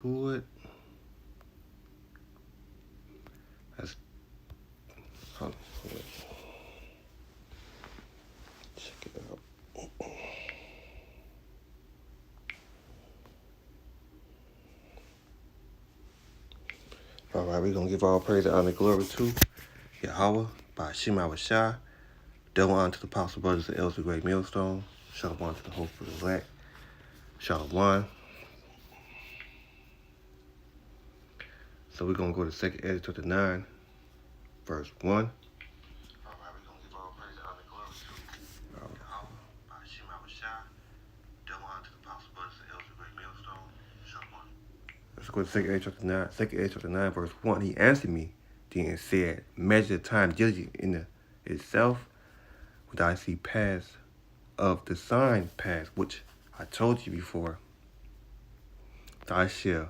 Wood. That's hold on, check it out. All right, we're gonna give all praise and honor and glory to Yahweh by Shema Shai. Double honor to the apostle brothers and elders of Great Millstone. Shalom to the host of the elect. Shalom. So we're gonna go to 2nd Ezra chapter 9, verse 1. All right, we're gonna give all praise and honor and glory to Yahweh by Shema Shai. Double honor to the apostle brothers and elders of Great Millstone. Shalom. Let's go to 2nd Ezra chapter 9. 2nd Ezra chapter 9, verse 1. He answered me then and said, measure the time diligently in itself, when I see pass of the sign pass, which I told you before. Thou shalt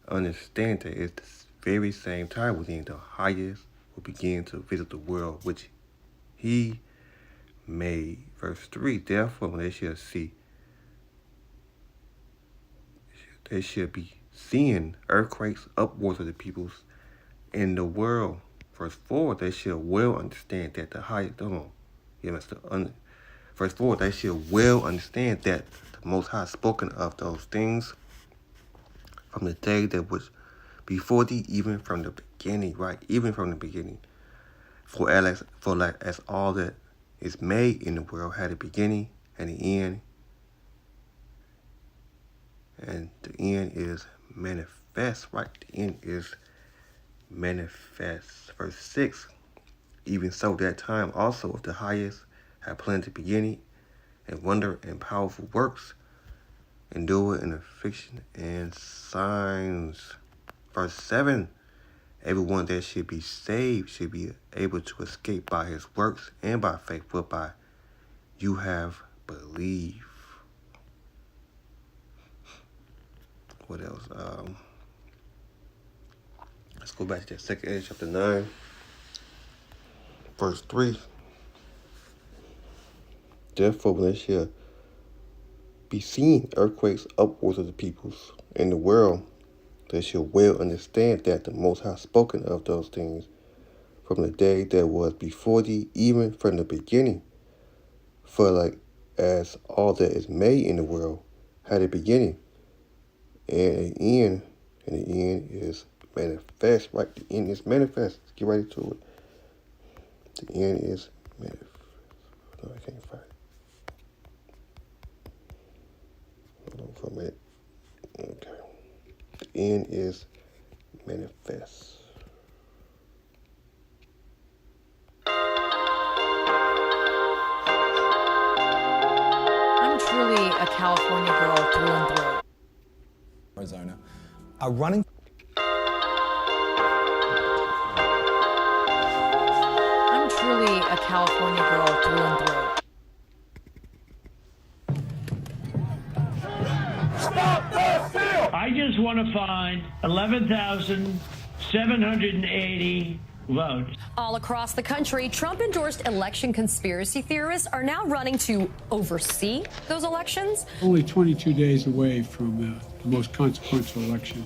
understand that it's the very same time within the highest will begin to visit the world which he made. Verse 3. Therefore, when they shall see, they shall be seeing earthquakes upwards of the peoples in the world. Verse 4. They shall well understand that the highest. Verse 4. They shall well understand that the Most High spoken of those things from the day that was before thee, even from the beginning, right? Even from the beginning. For as all that is made in the world had a beginning and an end, and the end is manifest, right? The end is manifest. Verse 6. Even so, that time also of the highest had plenty beginning, and wonder and powerful works, endure and affliction and signs. Verse 7. Everyone that should be saved should be able to escape by his works and by faith whereby you have believed. What else? Let's go back to that 2nd Ezra chapter 9, verse 3. Therefore, when there shall be seen earthquakes upwards of the peoples in the world, they shall well understand that the Most High spoken of those things from the day that was before thee, even from the beginning. For like as all that is made in the world had a beginning and an end, and the end is manifest, right? The end is manifest. Let's get right to it. The end is manifest. No, I can't find it. Hold on for a minute. Okay. The end is manifest. I'm truly a California girl through and through. Arizona are running. I'm truly a California girl through and through. I just want to find 11,780 votes. All across the country, Trump-endorsed election conspiracy theorists are now running to oversee those elections. Only 22 days away from the most consequential election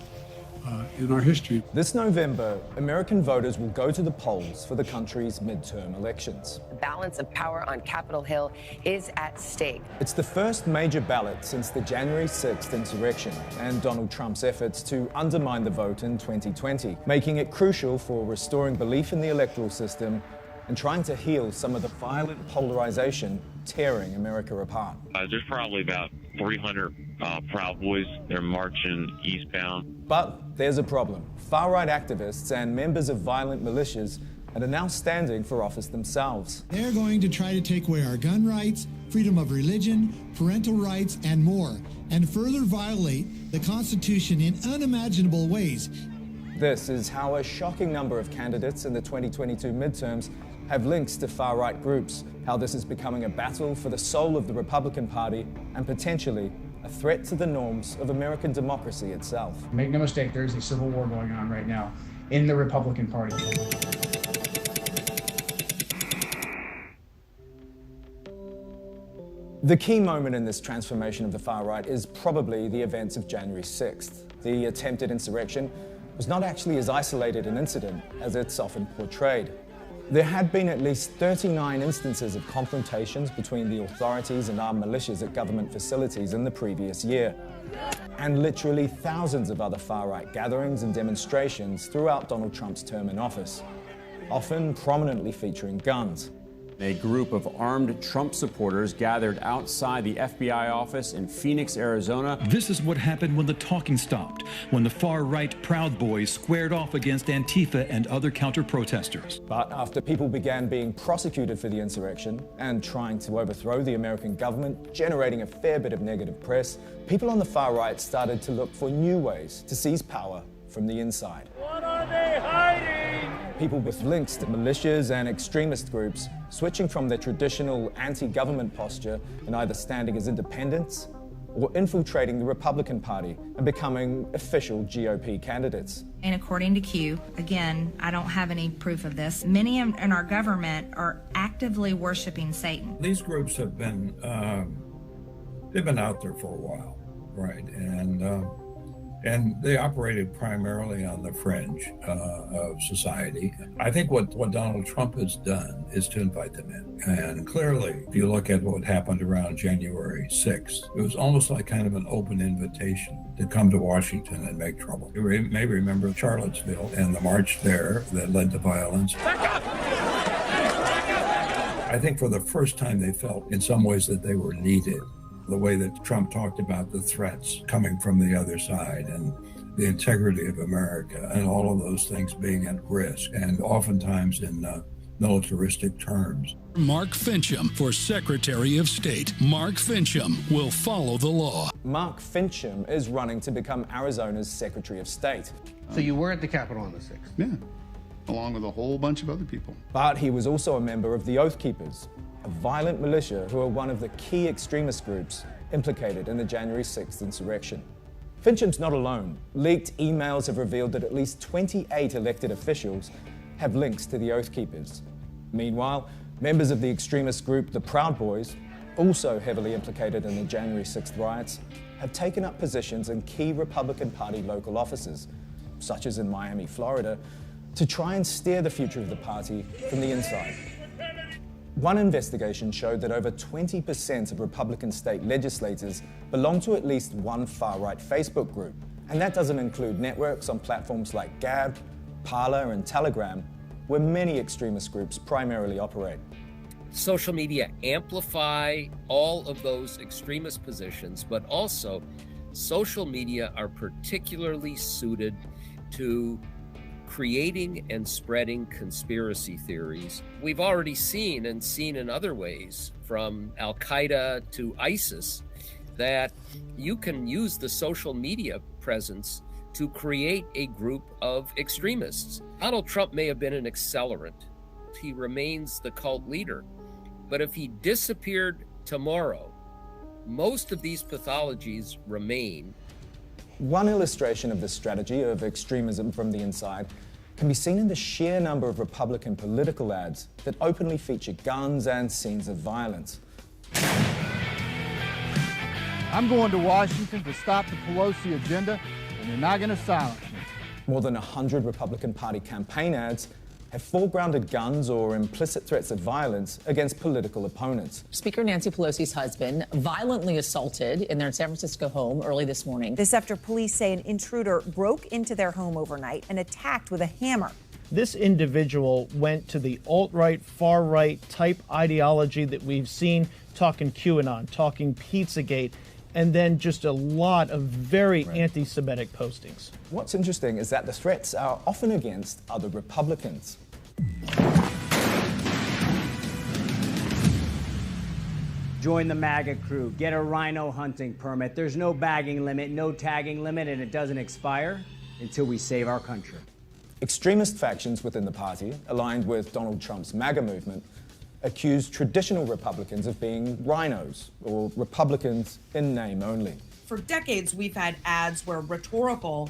in our history. This November, American voters will go to the polls for the country's midterm elections. The balance of power on Capitol Hill is at stake. It's the first major ballot since the January 6th insurrection and Donald Trump's efforts to undermine the vote in 2020, making it crucial for restoring belief in the electoral system and trying to heal some of the violent polarization tearing America apart. There's probably about 300 Proud Boys. They're marching eastbound. But there's a problem. Far-right activists and members of violent militias are now standing for office themselves. They're going to try to take away our gun rights, freedom of religion, parental rights, and more, and further violate the Constitution in unimaginable ways. This is how a shocking number of candidates in the 2022 midterms have links to far-right groups, how this is becoming a battle for the soul of the Republican Party and potentially a threat to the norms of American democracy itself. Make no mistake, there's a civil war going on right now in the Republican Party. The key moment in this transformation of the far right is probably the events of January 6th. the attempted insurrection was not actually as isolated an incident as it's often portrayed. There had been at least 39 instances of confrontations between the authorities and armed militias at government facilities in the previous year, and literally thousands of other far-right gatherings and demonstrations throughout Donald Trump's term in office, often prominently featuring guns. A group of armed Trump supporters gathered outside the FBI office in Phoenix, Arizona. This is what happened when the talking stopped, when the far-right Proud Boys squared off against Antifa and other counter-protesters. But after people began being prosecuted for the insurrection and trying to overthrow the American government, generating a fair bit of negative press, people on the far right started to look for new ways to seize power from the inside. What are they hiding? People with links to militias and extremist groups switching from their traditional anti-government posture and either standing as independents or infiltrating the Republican Party and becoming official GOP candidates. And according to Q, again, I don't have any proof of this, many in our government are actively worshiping Satan. These groups have been, they've been out there for a while, right? And they operated primarily on the fringe of society. I think what Donald Trump has done is to invite them in. And clearly, if you look at what happened around January 6th, it was almost like kind of an open invitation to come to Washington and make trouble. You may remember Charlottesville and the march there that led to violence. I think for the first time they felt in some ways that they were needed. The way that Trump talked about the threats coming from the other side and the integrity of America and all of those things being at risk, and oftentimes in militaristic terms. Mark Finchem for Secretary of State. Mark Finchem will follow the law. Mark Finchem is running to become Arizona's Secretary of State. So you were at the Capitol on the 6th? Yeah, along with a whole bunch of other people. But he was also a member of the Oath Keepers, a violent militia who are one of the key extremist groups implicated in the January 6th insurrection. Finchem's not alone. Leaked emails have revealed that at least 28 elected officials have links to the Oath Keepers. Meanwhile, members of the extremist group, the Proud Boys, also heavily implicated in the January 6th riots, have taken up positions in key Republican Party local offices, such as in Miami, Florida, to try and steer the future of the party from the inside. One investigation showed that over 20% of Republican state legislators belong to at least one far-right Facebook group. And that doesn't include networks on platforms like Gab, Parler, and Telegram, where many extremist groups primarily operate. Social media amplify all of those extremist positions, but also social media are particularly suited to creating and spreading conspiracy theories. We've already seen in other ways, from Al-Qaeda to ISIS, that you can use the social media presence to create a group of extremists. Donald Trump may have been an accelerant. He remains the cult leader. But if he disappeared tomorrow, most of these pathologies remain. One illustration of this strategy of extremism from the inside can be seen in the sheer number of Republican political ads that openly feature guns and scenes of violence. I'm going to Washington to stop the Pelosi agenda, and you're not going to silence me. More than 100 Republican Party campaign ads have foregrounded guns or implicit threats of violence against political opponents. Speaker Nancy Pelosi's husband violently assaulted in their San Francisco home early this morning. This after police say an intruder broke into their home overnight and attacked with a hammer. This individual went to the alt-right, far-right type ideology that we've seen, talking QAnon, talking Pizzagate, and then just a lot of very anti-Semitic postings. What's interesting is that the threats are often against other Republicans. Join the MAGA crew. Get a rhino hunting permit. There's no bagging limit, no tagging limit, and it doesn't expire until we save our country. Extremist factions within the party, aligned with Donald Trump's MAGA movement, accuse traditional Republicans of being rhinos, or Republicans in name only. For decades, we've had ads where rhetorical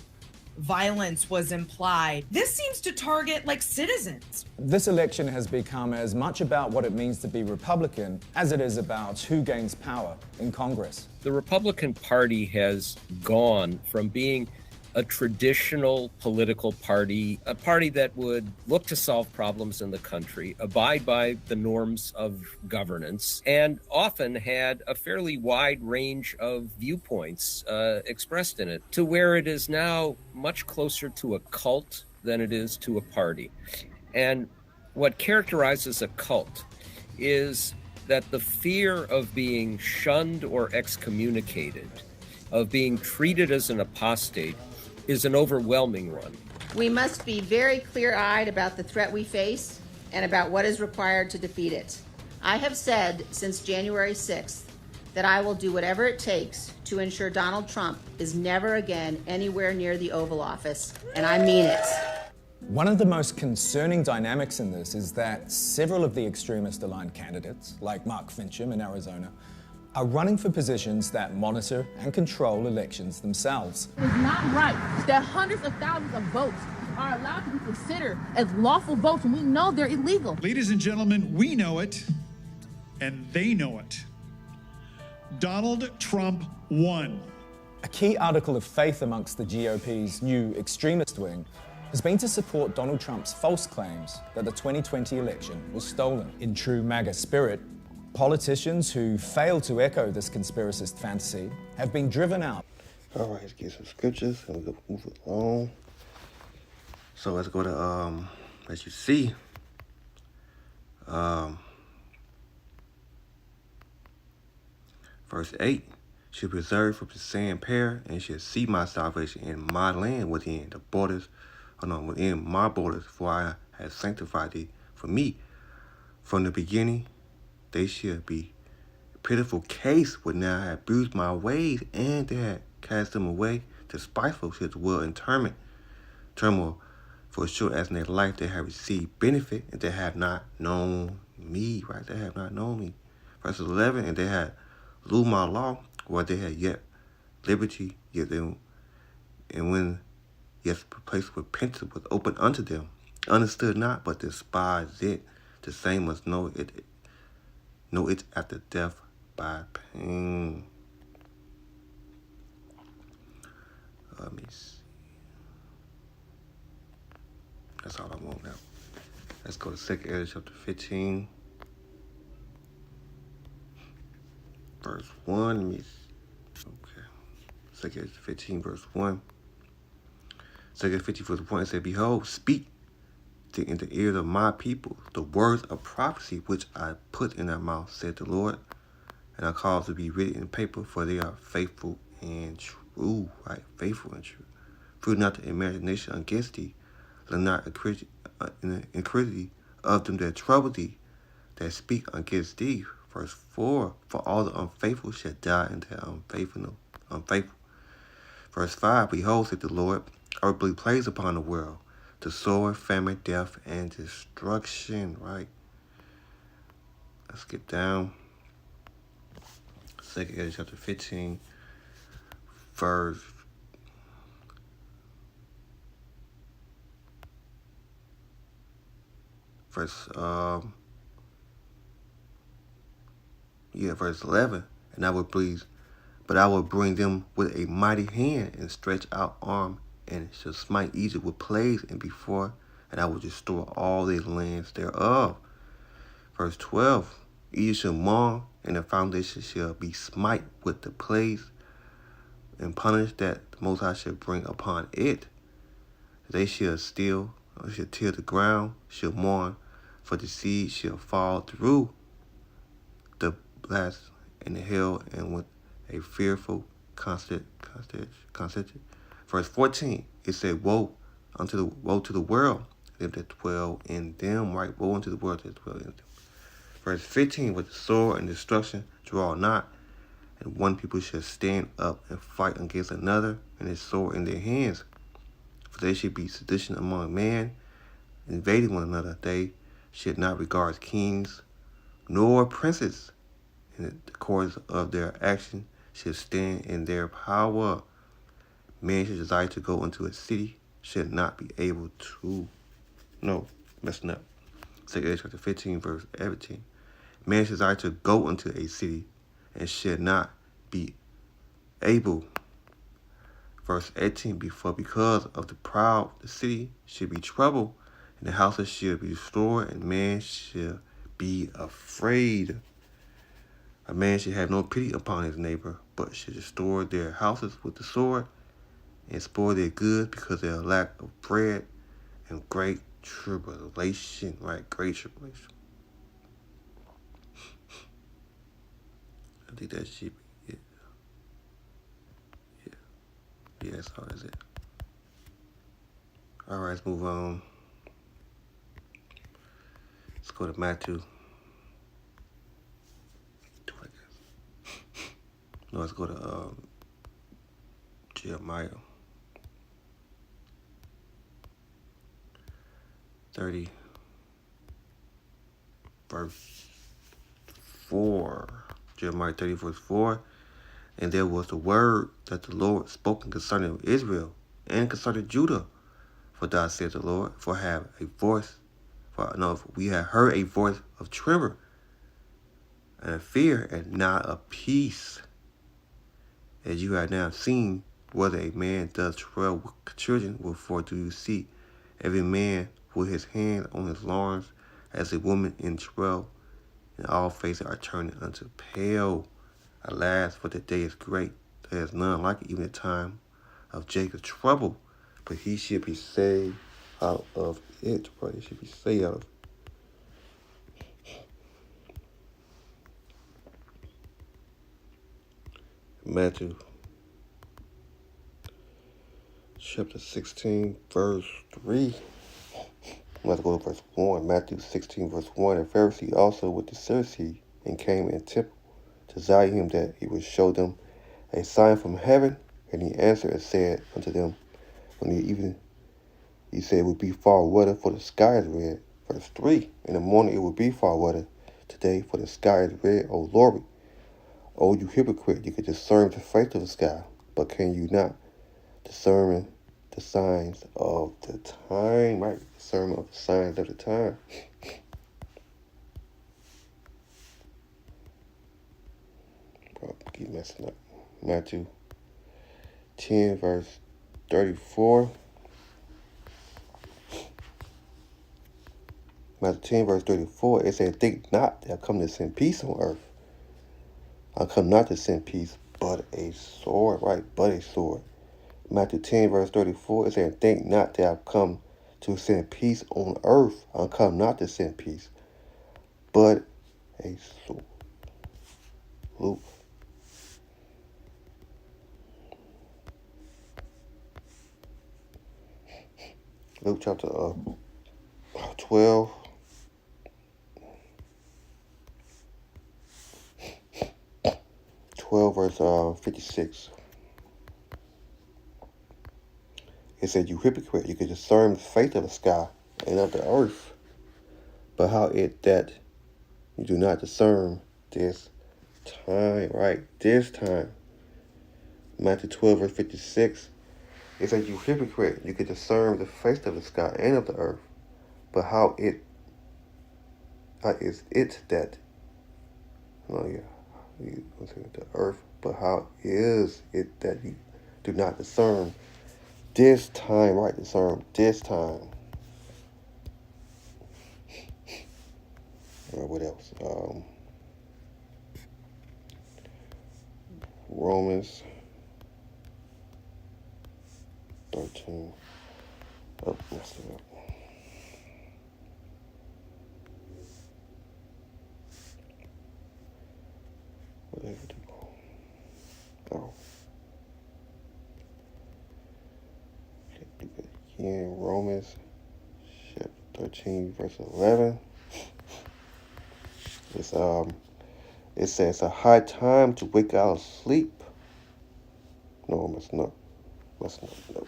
violence was implied. This seems to target, citizens. This election has become as much about what it means to be Republican as it is about who gains power in Congress. The Republican Party has gone from being a traditional political party, a party that would look to solve problems in the country, abide by the norms of governance, and often had a fairly wide range of viewpoints expressed in it, to where it is now much closer to a cult than it is to a party. And what characterizes a cult is that the fear of being shunned or excommunicated, of being treated as an apostate, is an overwhelming one. We must be very clear-eyed about the threat we face and about what is required to defeat it. I have said since January 6th that I will do whatever it takes to ensure Donald Trump is never again anywhere near the Oval Office, and I mean it. One of the most concerning dynamics in this is that several of the extremist-aligned candidates, like Mark Finchem in Arizona, are running for positions that monitor and control elections themselves. It's not right that hundreds of thousands of votes are allowed to be considered as lawful votes when we know they're illegal. Ladies and gentlemen, we know it, and they know it. Donald Trump won. A key article of faith amongst the GOP's new extremist wing has been to support Donald Trump's false claims that the 2020 election was stolen. In true MAGA spirit, politicians who fail to echo this conspiracist fantasy have been driven out. All right, let's get some scriptures and we'll move it along. So let's go to, as you see, verse 8, shall preserve from the sand pair and shall see my salvation in my land within the borders, within my borders, for I have sanctified thee for me. From the beginning, they shall be a pitiful case when now I have bruised my ways, and they had cast them away. The spiteful shall dwell in turmoil, for as sure as in their life they have received benefit, and they have not known me, right? They have not known me. Verse 11, and they had ruled my law, while they had yet liberty, yet them, and when yes, the place of repentance was open unto them, understood not, but despised it. The same must know it after death by pain. Let me see. That's all I want now. Let's go to 2 Ezra chapter 15. Verse 1. Let me see. Okay. 2 Ezra 15, verse 1. 2 Ezra 15, verse 1. It said, behold, speak in the ears of my people the words of prophecy which I put in their mouth, said the Lord, and I cause to be written in paper, for they are faithful and true, right? Faithful and true. Prove not the imagination against thee, let not iniquity of them that trouble thee, that speak against thee. Verse 4, for all the unfaithful shall die in their unfaithful. Verse 5, behold, said the Lord, earth will plagues upon the world, the sword, famine, death, and destruction, right? Let's get down. 2 Ezra chapter 15, verse 11. And I will please, but I will bring them with a mighty hand and stretch out arm, and shall smite Egypt with plagues, and I will destroy all the lands thereof. Verse 12, Egypt shall mourn, and the foundation shall be smite with the plagues, and punish that the Most High shall bring upon it. They shall till the ground, shall mourn, for the seed shall fall through the blast and the hail, and with a fearful constant. Verse 14, it said, woe to the world, them that dwell in them, right? Woe unto the world that dwell in them. Verse 15, with the sword and destruction draw not, and one people shall stand up and fight against another, and his sword in their hands. For they should be sedition among man, invading one another. They should not regard kings nor princes, and the course of their action should stand in their power. Man should desire to go into a city, should not be able to. No, messing up. 2 Ezra chapter 15, verse 18. Man should desire to go into a city and should not be able. Verse 18, because of the proud, the city should be troubled, and the houses shall be destroyed, and man shall be afraid. A man should have no pity upon his neighbor, but should destroy their houses with the sword, and spoil their goods because of their lack of bread and great tribulation, right? Great tribulation. I think that should be it. Yeah, that's all that's it. All right, let's move on. Let's go to Matthew. No, let's go to Jeremiah 30, verse 4. Jeremiah 30, verse 4. And there was the word that the Lord spoken concerning Israel and concerning Judah. For thus saith the Lord, we have heard a voice of tremor and of fear and not of peace. As you have now seen, whether a man does travail with children, wherefore do you see every man with his hand on his loins, as a woman in travail, and all faces are turning unto pale. Alas, for the day is great, there is none like it, even the time of Jacob's trouble, but he should be saved out of it, right? He should be saved out of it. Matthew chapter 16, verse 3. Let's go to verse 1. Matthew 16, verse 1. A Pharisee also with the Sadducees, and came in temple, desired him that he would show them a sign from heaven. And he answered and said unto them, when the evening, he said, it would be far weather, for the sky is red. Verse 3. In the morning it will be far weather today, for the sky is red. O Lord, O you hypocrite, you can discern the face of the sky, but can you not discern the signs of the time? Right? Discernment of the signs of the time. Bro, keep messing up. Matthew 10, verse 34. Matthew 10, verse 34, it says, think not that I come to send peace on earth. I come not to send peace, but a sword, right? But a sword. Matthew 10, verse 34, it says, think not that I've come to send peace on earth. I come not to send peace, but a sword. Luke. Luke chapter 12. Verse 56. It said, you hypocrite, you can discern the face of the sky and of the earth, but how it that you do not discern this time, right? This time. Matthew 12, verse 56. It said, you hypocrite, you can discern the face of the sky and of the earth, but how is it that, the earth, but how is it that you do not discern this time, right? Discern this time. What else? Romans 13. Oh, messed it up. What did I do? Oh. In Romans chapter 13, verse 11. It says a high time to wake out of sleep. No, must not. No.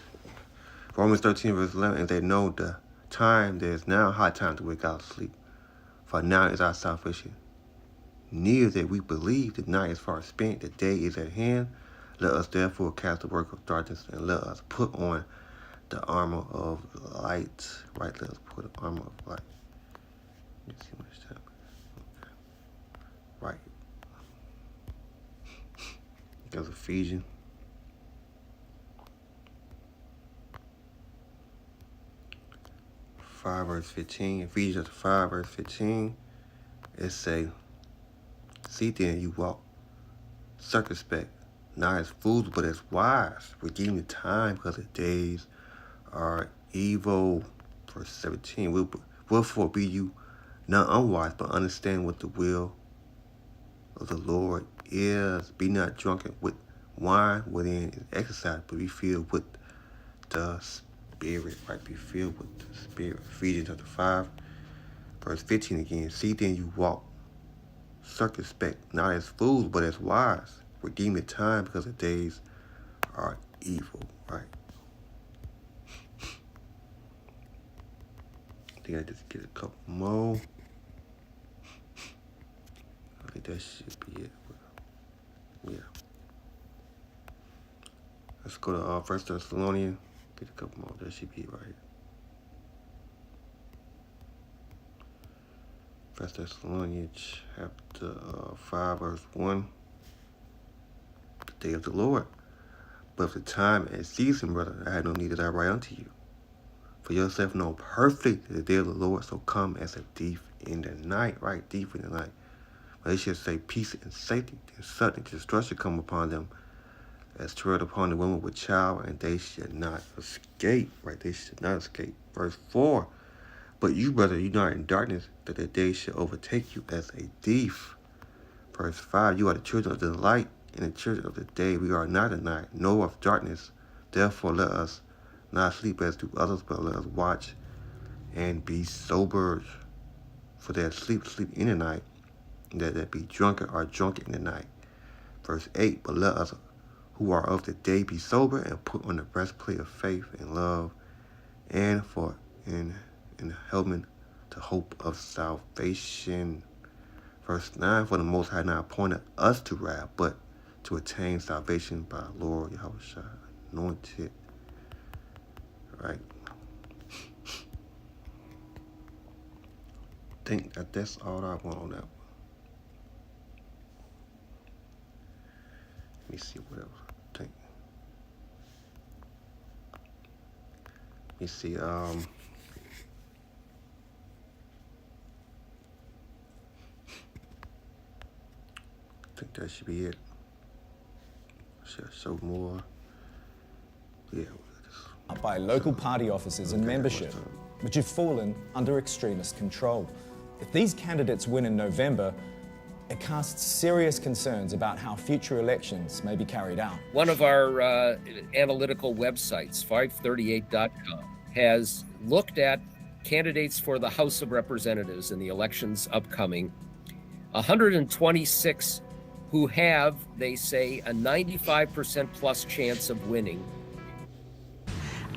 Romans 13, verse 11, and they know the time, there is now a high time to wake out of sleep. For now is our salvation near, that we believe. The night is far spent, the day is at hand. Let us therefore cast the work of darkness, and let us put on the armor of light. Right, let us put the armor of light. Let me see much time. Okay. Right. There's Ephesians 5, verse 15. Ephesians 5, verse 15. It say, see then you walk circumspect, not as fools, but as wise, redeeming the time, because the days are evil. Verse 17. Wherefore be you not unwise, but understand what the will of the Lord is. Be not drunken with wine, wherein is exercise, but be filled with the Spirit. Right? Be filled with the Spirit. Ephesians chapter 5, verse 15 again. See then you walk circumspect, not as fools, but as wise, redeem the time, because the days are evil. Right? I think I just get a couple more. I think that should be it. Yeah. Let's go to 1 Thessalonians. Get a couple more. That should be it right here. 1 Thessalonians chapter 5, verse 1. The day of the Lord. But if the time and season, brother, I had no need that I write unto you. For yourself know perfectly that the day of the Lord shall come as a thief in the night. Right? Thief in the night. But they should say peace and safety. Then sudden destruction come upon them as tread upon the woman with child, and they should not escape. Right? They should not escape. Verse 4. But you, brother, you not in darkness, that the day should overtake you as a thief. Verse 5. You are the children of the light and the children of the day. We are not of night, nor of darkness. Therefore let us not sleep as do others, but let us watch and be sober. For that sleep in the night, and that be drunken are drunk in the night. Verse 8. But let us who are of the day be sober, and put on the breastplate of faith and love, and for in the helmet the hope of salvation. Verse 9. For the Most High not appointed us to wrath, but to attain salvation by our Lord Yahushua, anointed. Right. I think that's all I want on that one. Let me see what else I think. Let me see. I think that should be it. Should show more. Yeah. By local party officers and membership, which have fallen under extremist control. If these candidates win in November, it casts serious concerns about how future elections may be carried out. One of our analytical websites, 538.com, has looked at candidates for the House of Representatives in the elections upcoming. 126 who have, they say, a 95% plus chance of winning.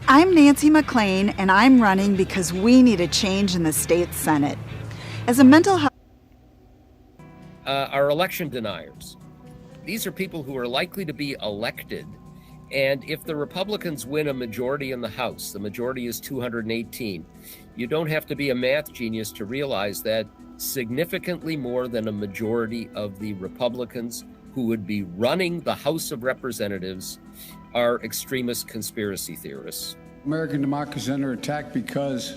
I'm Nancy McLean, and I'm running because we need a change in the state Senate. As a mental health... Are election deniers. These are people who are likely to be elected, and if the Republicans win a majority in the House, the majority is 218, you don't have to be a math genius to realize that significantly more than a majority of the Republicans who would be running the House of Representatives are extremist conspiracy theorists. American democracy is under attack because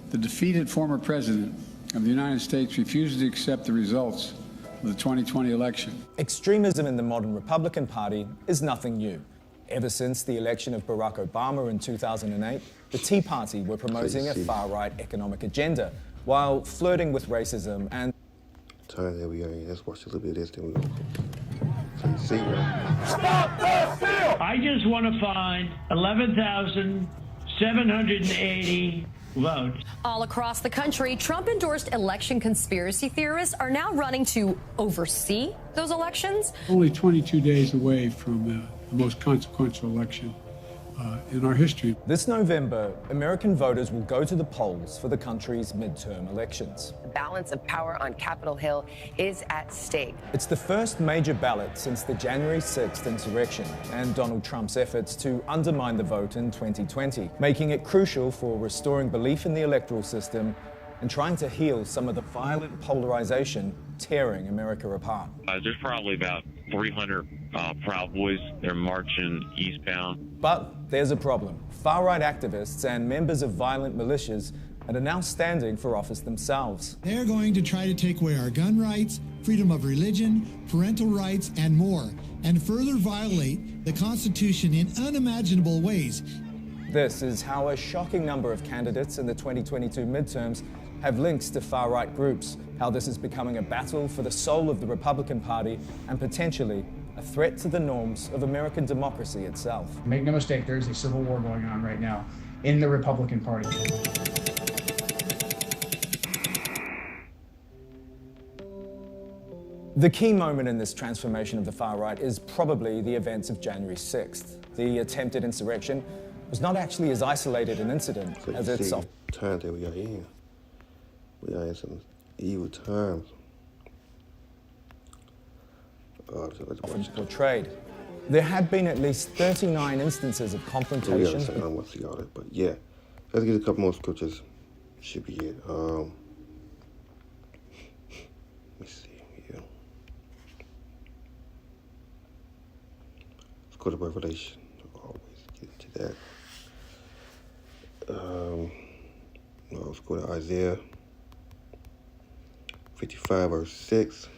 the defeated former president of the United States refuses to accept the results of the 2020 election. Extremism in the modern Republican Party is nothing new. Ever since the election of Barack Obama in 2008, the Tea Party were promoting a far-right economic agenda while flirting with racism and... Sorry, there we go. Let's watch a little bit of this, then we go. See, Stop the steal! I just want to find 11,780 votes. All across the country, Trump-endorsed election conspiracy theorists are now running to oversee those elections. Only 22 days away from the most consequential election in our history. This November, American voters will go to the polls for the country's midterm elections. The balance of power on Capitol Hill is at stake. It's the first major ballot since the January 6th insurrection and Donald Trump's efforts to undermine the vote in 2020, making it crucial for restoring belief in the electoral system and trying to heal some of the violent polarization tearing America apart. There's probably about 300 Proud Boys. They're marching eastbound. But there's a problem. Far-right activists and members of violent militias and are now standing for office themselves. They're going to try to take away our gun rights, freedom of religion, parental rights, and more, and further violate the Constitution in unimaginable ways. This is how a shocking number of candidates in the 2022 midterms have links to far-right groups, how this is becoming a battle for the soul of the Republican Party and potentially a threat to the norms of American democracy itself. Make no mistake, there is a civil war going on right now in the Republican Party. The key moment in this transformation of the far right is probably the events of January 6th. The attempted insurrection was not actually as isolated an incident as it's often. Times that we are in. We are in some evil times. Often portrayed. There have been at least 39 instances of confrontation. I don't want to see all that, but yeah. Let's get a couple more scriptures. Should be it. Let me see here. Let's go to Revelation. Always get into that. Let's go to Isaiah 55, verse 6.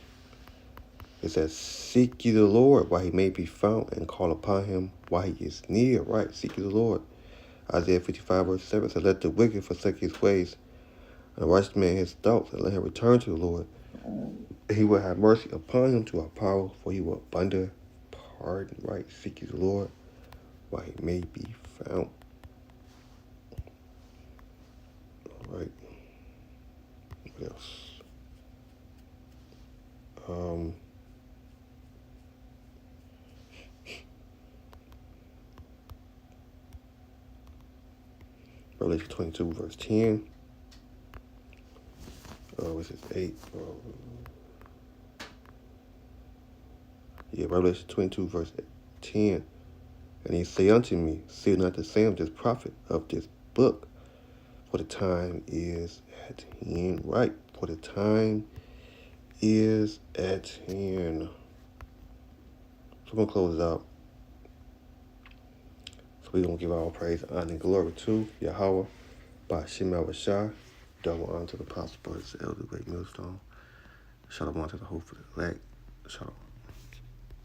It says, seek ye the Lord while he may be found, and call upon him while he is near. Right, seek ye the Lord. Isaiah 55, verse 7 says, let the wicked forsake his ways, and the righteous man his thoughts, and let him return to the Lord. He will have mercy upon him to our power, for he will abundant pardon. Right, seek ye the Lord while he may be found. All right. What else? Revelation 22, verse 10. This is 8. Revelation 22, verse 10. And he say unto me, seal not the saying of this prophet of this book, for the time is at hand. Right, for the time is at hand. So I'm going to close it out. So we're going to give all praise, honor, and glory to Yahweh by Shema Rashah. Double honor to the apostle, brothers, elder, great millstone. Shalom to the hope for the elect. Shalom.